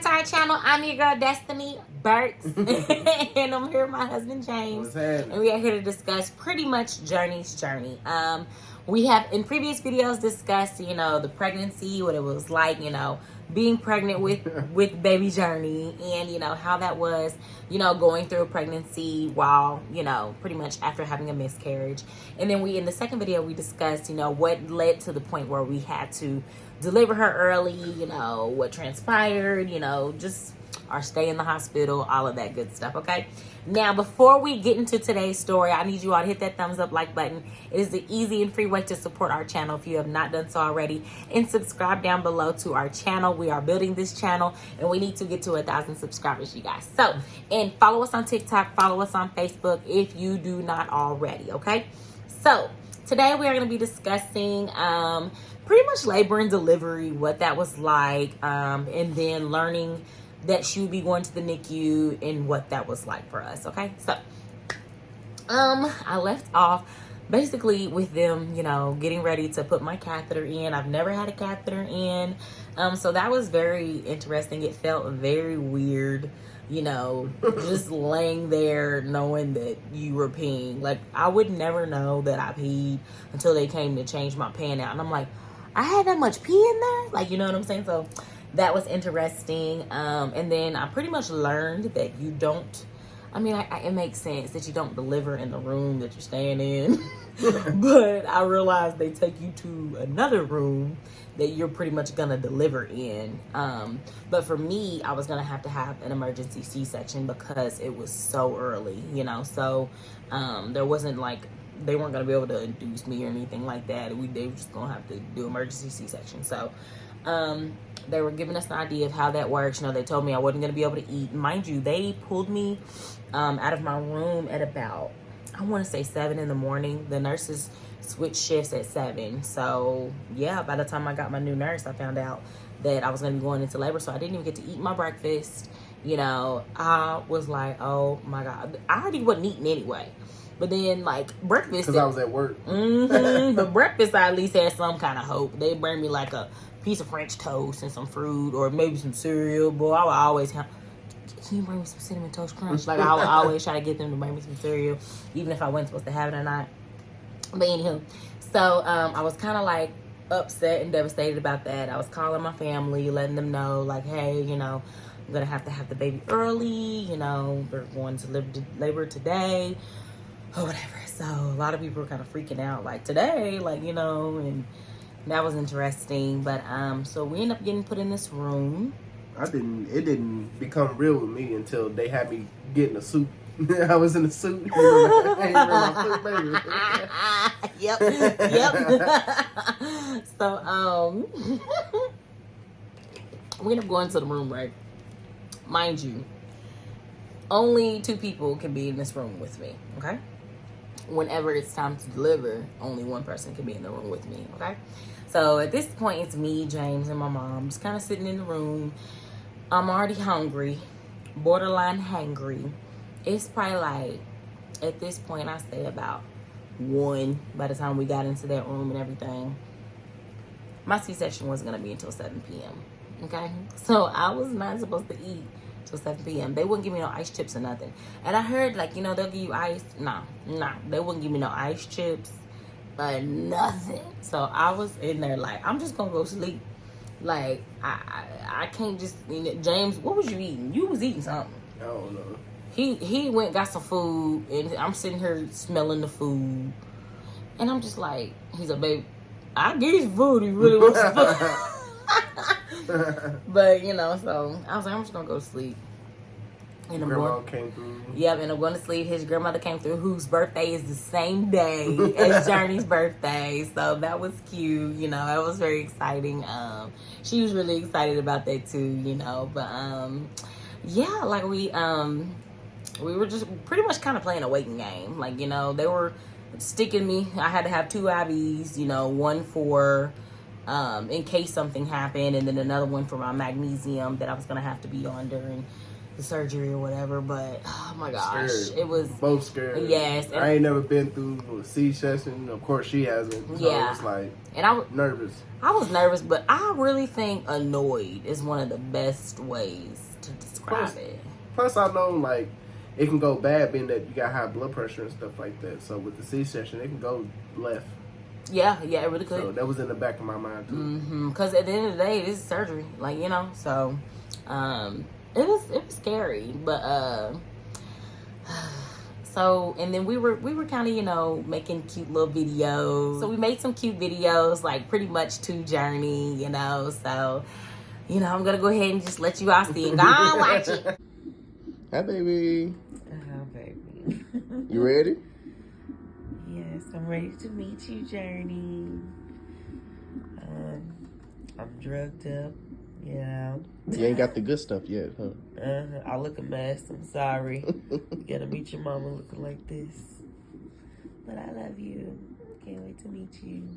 back to our channel. I'm your girl Destiny Burks and I'm here with my husband James. And we are here to discuss pretty much Journey's journey. We have in previous videos discussed, the pregnancy, what it was like, being pregnant with baby Journey, and how that was, going through a pregnancy while, pretty much after having a miscarriage. And then in the second video we discussed, what led to the point where we had to deliver her early, what transpired, just our stay in the hospital, all of that good stuff. Okay, now before we get into today's story, I need you all to hit that thumbs up like button. It is the easy and free way to support our channel if you have not done so already, and subscribe down below to our channel. We are building this channel and we need to get to 1,000 subscribers, you guys. So, and follow us on TikTok, follow us on Facebook if you do not already. Okay, so today we are going to be discussing pretty much labor and delivery, what that was like, and then learning that she would be going to the NICU and what that was like for us. Okay, so I left off basically with them, getting ready to put my catheter in. I've never had a catheter in, so that was very interesting. It felt very weird, just laying there knowing that you were peeing. Like, I would never know that I peed until they came to change my pan out, and I'm like, I had that much pee in there? Like, you know what I'm saying? So that was interesting. And then I pretty much learned that you don't, it makes sense that you don't deliver in the room that you're staying in. But I realized they take you to another room that you're pretty much gonna deliver in. But for me, I was gonna have to have an emergency C-section because it was so early, so there wasn't like, they weren't gonna be able to induce me or anything like that. They were just gonna have to do emergency C-section. So they were giving us an idea of how that works. They told me I wasn't gonna be able to eat. Mind you, they pulled me out of my room at about, I want to say 7 in the morning. The nurses switched shifts at 7. So yeah, by the time I got my new nurse, I found out that I was gonna be going into labor. So I didn't even get to eat my breakfast. I was like, oh my God, I already wasn't eating anyway. But then, like, breakfast, because I was at work. But breakfast, I at least had some kind of hope. They bring me like a piece of French toast and some fruit, or maybe some cereal. Boy, I would always have, can you bring me some Cinnamon Toast Crunch? Like, I would always try to get them to bring me some cereal, even if I wasn't supposed to have it or not. But anywho, so I was kind of like upset and devastated about that. I was calling my family, letting them know, like, hey, I'm gonna have to have the baby early. We're going to labor today, or whatever. So a lot of people were kind of freaking out, like, today, like, and that was interesting. But so we ended up getting put in this room. It didn't become real with me until they had me get in a suit. I was in a suit. Yep. So we ended up going to the room, right? Mind you, only 2 people can be in this room with me, okay? Whenever it's time to deliver, only 1 person can be in the room with me, okay? So at this point, it's me, James, and my mom just kind of sitting in the room. I'm already hungry, borderline hangry. It's probably like, at this point, I say about 1 by the time we got into that room and everything. My C-section wasn't going to be until 7 p.m., okay? So I was not supposed to eat till 7 p.m. They wouldn't give me no ice chips or nothing. And I heard, like, they'll give you ice. No, they wouldn't give me no ice chips or nothing. So I was in there like, I'm just gonna go sleep. Like, I can't just, James, what was you eating? You was eating something. I don't know. He went and got some food, and I'm sitting here smelling the food. And I'm just like, he's like, babe, I'll give you some food if you really want some food. But, so I was like, I'm just gonna go to sleep. And Grandma came through. Yep, and I'm going to sleep. His grandmother came through, whose birthday is the same day as Journey's birthday. So that was cute, that was very exciting. She was really excited about that too, But yeah, like we were just pretty much kind of playing a waiting game. Like, they were sticking me. I had to have 2 IVs, one for in case something happened, and then another one for my magnesium that I was gonna have to be on during the surgery or whatever, but oh my gosh, scared. it was both scared. Yes, I ain't never been through a C-section. Of course, she hasn't. So yeah, it's like, and I was nervous. I was nervous, but I really think annoyed is one of the best ways to describe it. Plus, I know like it can go bad, being that you got high blood pressure and stuff like that. So with the C-section, it can go left. Yeah, it really could. So that was in the back of my mind too. Because at the end of the day, this is surgery, like, you know. So it was scary, but so, and then we were kind of, you know, making cute little videos. So we made some cute videos, like pretty much to Journey, you know. So, you know, I'm gonna go ahead and just let you all see it. Go on, watch it. Hi, baby. Oh, baby. You ready? Yes, I'm ready to meet you, Journey. I'm drugged up, you know. You ain't got the good stuff yet, huh? I look a mess. I'm sorry. You gotta meet your mama looking like this. But I love you. Can't wait to meet you.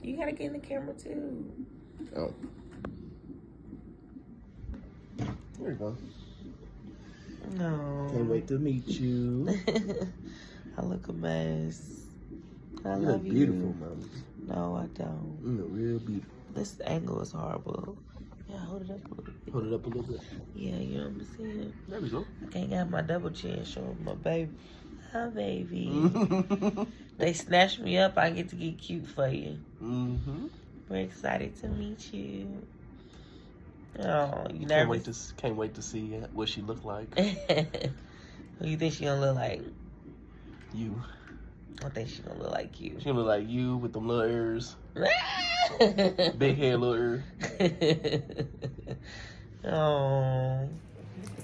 You gotta get in the camera too. Oh. There you go. No. Can't wait to meet you. I look a mess. I You love look beautiful, Mama. No, I don't. You look real beautiful. This angle is horrible. Yeah, hold it up a little bit. Hold it up a little bit. Yeah, you know what I'm saying? There we go. I can't get my double chin showing my baby. Hi, baby. They snatched me up. I get to get cute for you. Mm-hmm. We're excited to meet you. Oh, you nervous? Can't wait to see what she look like. Who you think she gonna look like? You. I think she gonna look like you. She gonna look like you with them little ears. Big hair, little ear. Oh.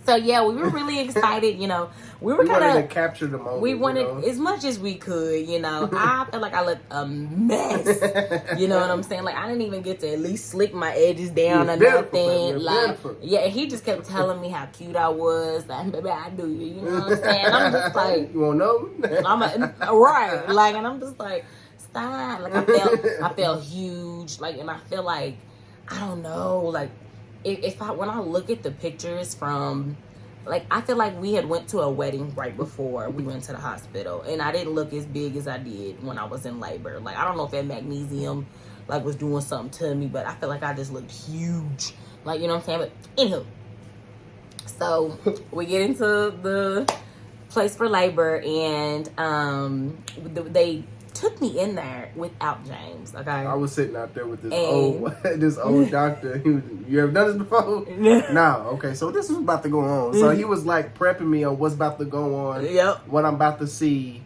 So yeah, we were really excited. You know, we wanted to capture the moment. We wanted as much as we could. You know, I felt like I looked a mess. You know what I'm saying? Like I didn't even get to at least slick my edges down or nothing. Like yeah, he just kept telling me how cute I was. Like baby, I do you. You know what I'm saying? I'm just like, you wanna know? Right. Like, and I'm just like, stop. Like I felt huge. Like, and I feel like I don't know. Like. When I look at the pictures from, like, I feel like we had went to a wedding right before we went to the hospital, and I didn't look as big as I did when I was in labor. Like, I don't know if that magnesium, like, was doing something to me, but I feel like I just looked huge. Like, you know what I'm saying? But, anywho. So, we get into the place for labor, and they took me in there without James. Okay, I was sitting out there with this old doctor. You ever done this before? No. Okay, so this is about to go on. So he was like prepping me on what's about to go on. Yep. What I'm about to see,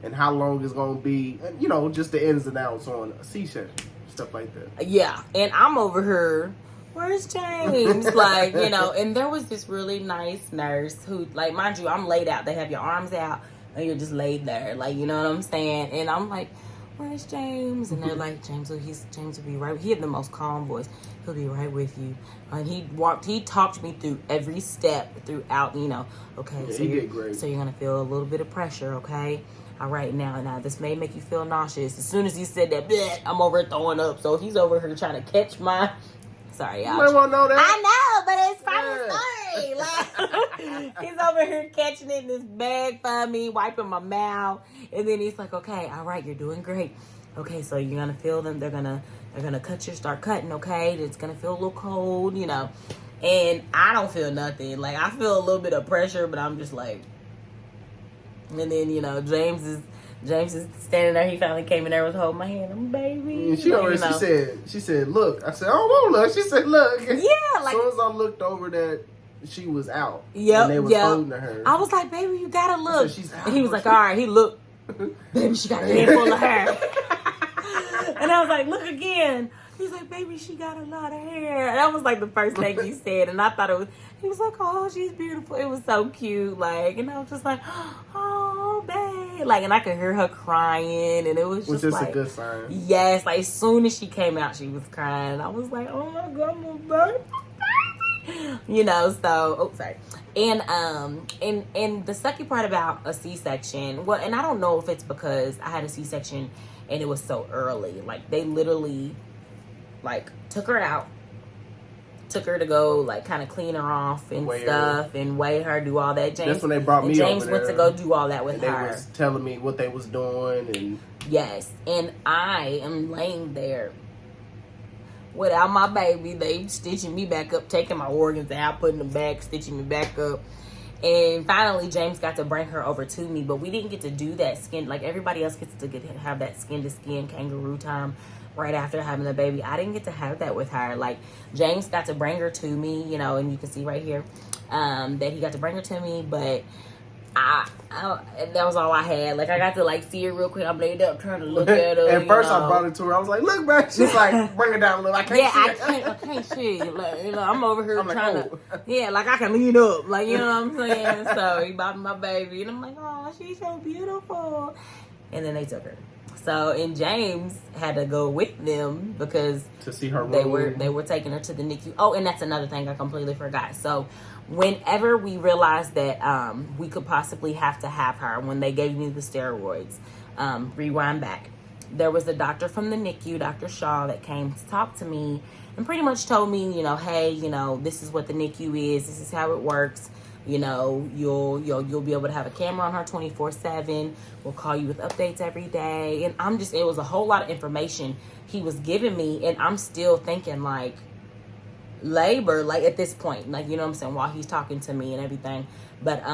and how long it's gonna be, and you know, just the ins and outs on a C-section, stuff like that. Yeah, and I'm over here. Where's James? Like, you know, and there was this really nice nurse who, like, mind you, I'm laid out. They have your arms out. And you're just laid there, like, you know what I'm saying? And I'm like, where's James? And they're like, James will be right. He had the most calm voice. He'll be right with you. And he talked me through every step throughout, you know. Okay, yeah, so you're gonna feel a little bit of pressure, okay? All right, now this may make you feel nauseous. As soon as he said that, bleh, I'm over here throwing up. So he's over here trying to catch my. Sorry, y'all. You might want to know that. I know, but it's from the story. Like, he's over here catching it in this bag for me, wiping my mouth, and then he's like, "Okay, all right, you're doing great. Okay, so you're gonna feel them. They're gonna start cutting. Okay, it's gonna feel a little cold, you know." And I don't feel nothing. Like I feel a little bit of pressure, but I'm just like. And then you know, James is standing there. He finally came in there, was holding my hand. I'm baby. And she said, look. I said, I don't want to look. She said, look. Yeah, like. As soon as I looked over that she was out. Yep, and they was holding her. I was like, baby, you gotta look. Said, she's out. And he was like, all right. He looked. Baby, she got a handful of hair. And I was like, look again. He's like, baby, she got a lot of hair. And that was like the first thing he said. And I thought he was like, oh, she's beautiful. It was so cute. Like, and I was just like, oh, babe. Like, and I could hear her crying. And it was just like. a good sign. Yes. Like, as soon as she came out, she was crying. I was like, oh my God, my baby. You know, so, oh, sorry. And the sucky part about a C-section, well, and I don't know if it's because I had a C-section and it was so early. Like, they literally, like, took her out, took her to go like kind of clean her off and stuff and weigh her, do all that. That's when they brought me James over there. went to go do all that with and her. They was telling me what they was doing and yes, and I am laying there without my baby. They stitching me back up, taking my organs out, putting them back, stitching me back up. And finally, James got to bring her over to me, but we didn't get to do that skin. Like everybody else gets to have that skin-to-skin kangaroo time right after having the baby. I didn't get to have that with her. Like, James got to bring her to me, you know, and you can see right here that he got to bring her to me, but I that was all I had. Like, I got to like see her real quick. I'm laid up trying to look at her. At first, I brought it to her. I was like, "Look, man." She's like, "Bring it down a little." I can't. Yeah, I can't see. Like, you know, I'm over here trying to. Yeah, like I can lean up. Like, you know what I'm saying. So he bought me my baby, and I'm like, "Oh, she's so beautiful." And then they took her. So, and James had to go with them because to see her. They were taking her to the NICU. Oh, and that's another thing I completely forgot. So, whenever we realized that we could possibly have to have her, when they gave me the steroids, rewind back, there was a doctor from the NICU, Dr. Shaw, that came to talk to me and pretty much told me, you know, hey, you know, this is what the NICU is. This is how it works. You know, you'll be able to have a camera on her 24/7. We'll call you with updates every day. And it was a whole lot of information he was giving me, and I'm still thinking like labor, like at this point, like, you know what I'm saying, while he's talking to me and everything. But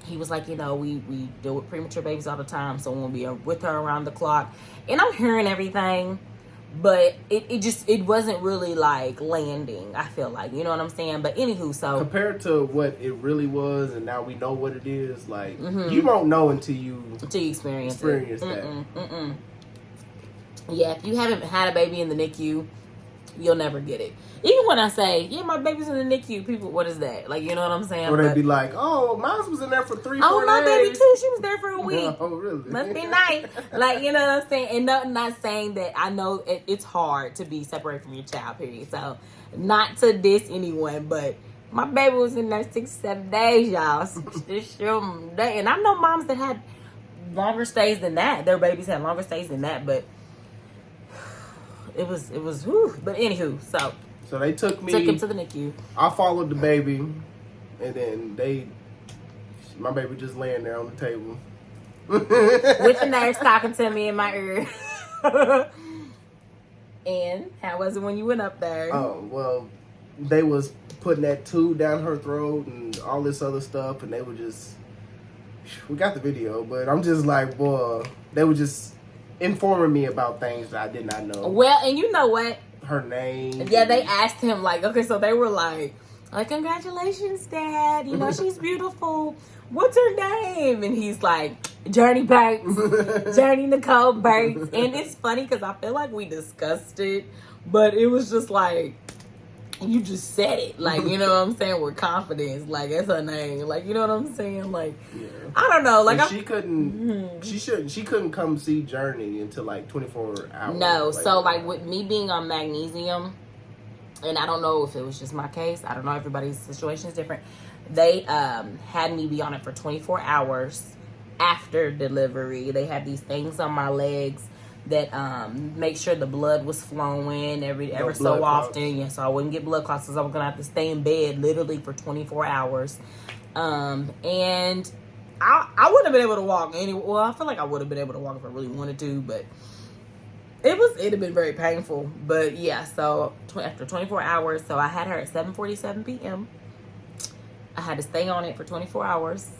he was like, you know, we deal with premature babies all the time, so we'll be with her around the clock. And I'm hearing everything, but it wasn't really like landing, I feel like, you know what I'm saying? But anywho, so compared to what it really was, and now we know what it is, like, you won't know until you experience that. Yeah, if you haven't had a baby in the NICU, you'll never get it. Even when I say, yeah, my baby's in the NICU, people, what is that? Like, you know what I'm saying? Or they'd be like, oh, mine was in there for 3-4 days. Oh, my baby too, she was there for a week. Oh, really? Must be nice. Like, you know what I'm saying? And not saying that I know it's hard to be separated from your child, period. So, not to diss anyone, but my baby was in there 6-7 days, y'all. 6 days. And I know moms that had longer stays than that. Their babies had longer stays than that, but it was whew. But anywho, so they took him to the NICU. I followed the baby, and then my baby just laying there on the table with the nurse talking to me in my ear. And how was it when you went up there? Oh, well, they was putting that tube down her throat and all this other stuff, and they were just, we got the video, but I'm just like, boy, they were just informing me about things that I did not know. Well, and you know what? Her name. Yeah, they asked him, like, okay, so they were like, congratulations, Dad. You know, she's beautiful. What's her name? And he's like, Journey Burks. Journey Nicole Burks. And it's funny because I feel like we discussed it, but it was just like, you just said it. Like, you know what I'm saying? With confidence. Like, that's her name. Like, you know what I'm saying? Like, yeah. I don't know. Like, she couldn't, she couldn't come see Journey until like 24 hours. No. So, like, with me being on magnesium, and I don't know if it was just my case. I don't know. Everybody's situation is different. They had me be on it for 24 hours after delivery. They had these things on my legs that make sure the blood was flowing ever so often. Yeah, so I wouldn't get blood clots because I was going to have to stay in bed literally for 24 hours. And I wouldn't have been able to walk anyway. Well, I feel like I would have been able to walk if I really wanted to, but it'd have been very painful. But yeah, so after 24 hours, so I had her at 7:47 p.m. I had to stay on it for 24 hours.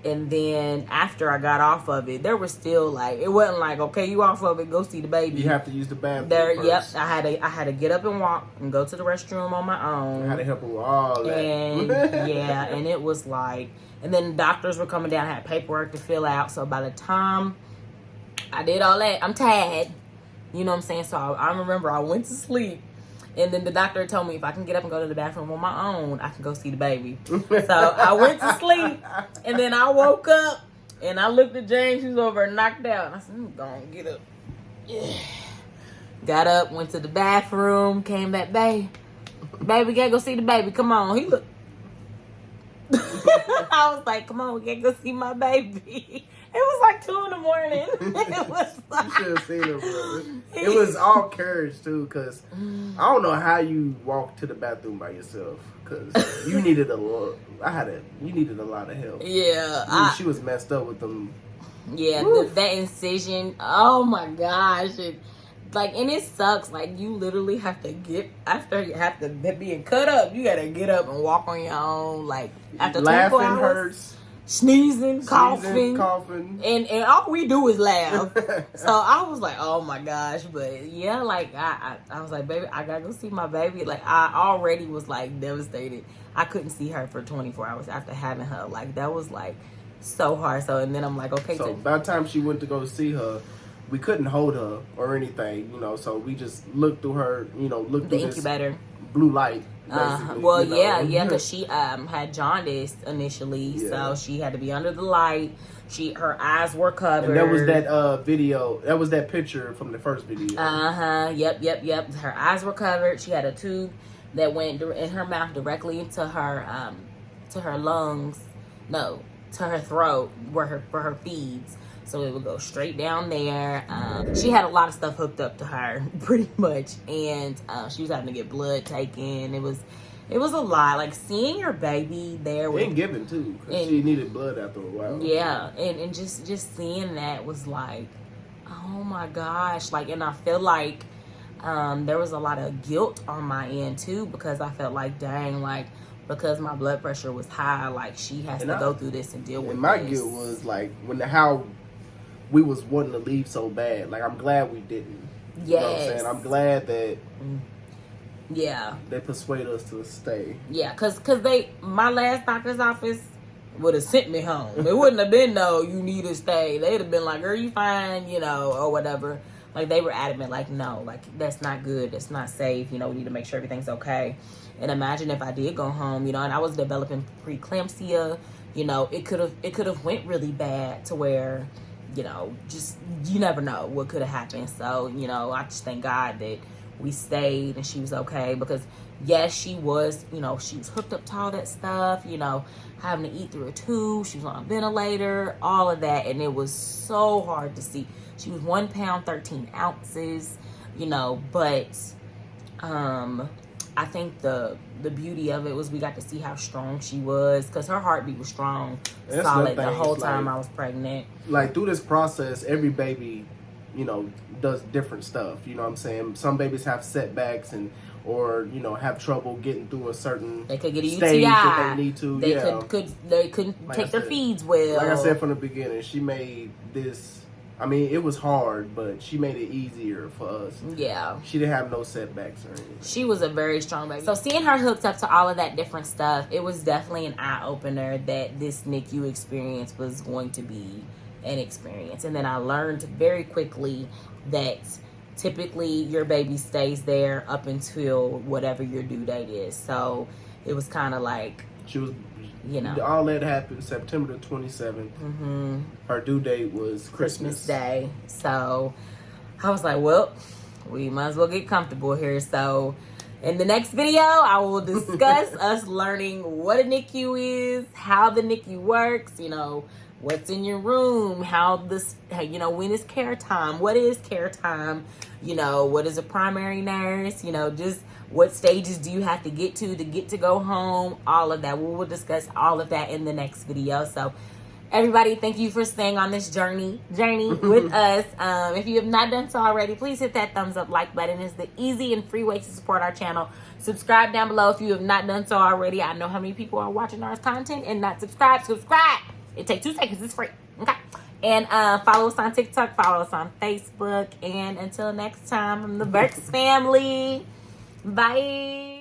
And then after I got off of it, there was still like, it wasn't like, okay, you off of it, go see the baby. You have to use the bathroom first. Yep, I had to get up and walk and go to the restroom on my own. I had to help her with all that. And yeah, and it was like, and then doctors were coming down, I had paperwork to fill out. So by the time I did all that, I'm tired. You know what I'm saying? So I remember I went to sleep. And then the doctor told me if I can get up and go to the bathroom on my own, I can go see the baby. So I went to sleep, and then I woke up, and I looked at James. He was over there knocked out. And I said, I'm going to get up. Yeah. Got up, went to the bathroom, came back, baby, we got to go see the baby. Come on. He looked. I was like, come on, we can't go see my baby. It was like 2 in the morning. It was like... You should have seen her, bro. It was all courage, too, because I don't know how you walked to the bathroom by yourself, because you needed a lot. You needed a lot of help. Yeah. She was messed up with them. Yeah, that incision. Oh, my gosh. And it sucks. Like, you literally have to after you have to being cut up, you got to get up and walk on your own. Like, after 24 hours. Hurts. Sneezing, coughing, and all we do is laugh. So I was like, oh my gosh. But yeah, like I was like, baby, I gotta go see my baby. Like, I already was like devastated. I couldn't see her for 24 hours after having her. Like, that was like so hard. So, and then I'm like, okay. So by the time she went to go see her, we couldn't hold her or anything, so we just looked through her, looked through the incubator. Blue light. Well, yeah, because she had jaundice initially, so she had to be under the light. Her eyes were covered. And that was that video. That was that picture from the first video. Yep. Her eyes were covered. She had a tube that went in her mouth directly into her lungs. No, to her throat, for her feeds. So it would go straight down there. She had a lot of stuff hooked up to her, pretty much, and she was having to get blood taken. It was a lot. Like, seeing your baby there and giving too, because she needed blood after a while. Yeah, and just seeing that was like, oh my gosh. Like, and I feel like there was a lot of guilt on my end too, because I felt like, dang, like, because my blood pressure was high, like, she has to go through this and deal with my this. guilt was like how we was wanting to leave so bad. Like, I'm glad we didn't. Yes. You know what I'm saying? I'm glad that they persuade us to stay. Yeah, cause my last doctor's office would have sent me home. It wouldn't have been no, you need to stay. They'd have been like, girl, you fine, or whatever. Like, they were adamant, like, no, like, that's not good, that's not safe, we need to make sure everything's okay. And imagine if I did go home, and I was developing preeclampsia, it could have went really bad to where, just, you never know what could have happened. So, I just thank God that we stayed and she was okay, because yes, she was, she was hooked up to all that stuff, having to eat through a tube. She was on a ventilator, all of that. And it was so hard to see. She was 1 pound, 13 ounces, but, I think the beauty of it was we got to see how strong she was, because her heartbeat was strong, solid the whole time I was pregnant. Like, through this process, every baby, does different stuff. You know what I'm saying? Some babies have setbacks or have trouble getting through a certain they could get a stage UTI. That they need to. They couldn't like take their feeds well. Like I said from the beginning, she made this. I mean, it was hard, but she made it easier for us. Yeah. She didn't have no setbacks or anything. She was a very strong baby. So seeing her hooked up to all of that different stuff, it was definitely an eye-opener that this NICU experience was going to be an experience. And then I learned very quickly that typically your baby stays there up until whatever your due date is. So it was kind of like... She was... all that happened September the 27th. Mm-hmm. Her due date was Christmas Day. So I was like, well, we might as well get comfortable here. So in the next video, I will discuss us learning what a NICU is, how the NICU works, what's in your room, how this, when is care time, what is care time, what is a primary nurse, just what stages do you have to get to go home, all of that. We will discuss all of that in the next video. So everybody, thank you for staying on this journey with us. If you have not done so already, please hit that thumbs up like button. It's the easy and free way to support our channel. Subscribe down below if you have not done so already. I know how many people are watching our content and not subscribed. Subscribe. It takes 2 seconds. It's free. Okay. And follow us on TikTok. Follow us on Facebook. And until next time, from the Burks family. Bye.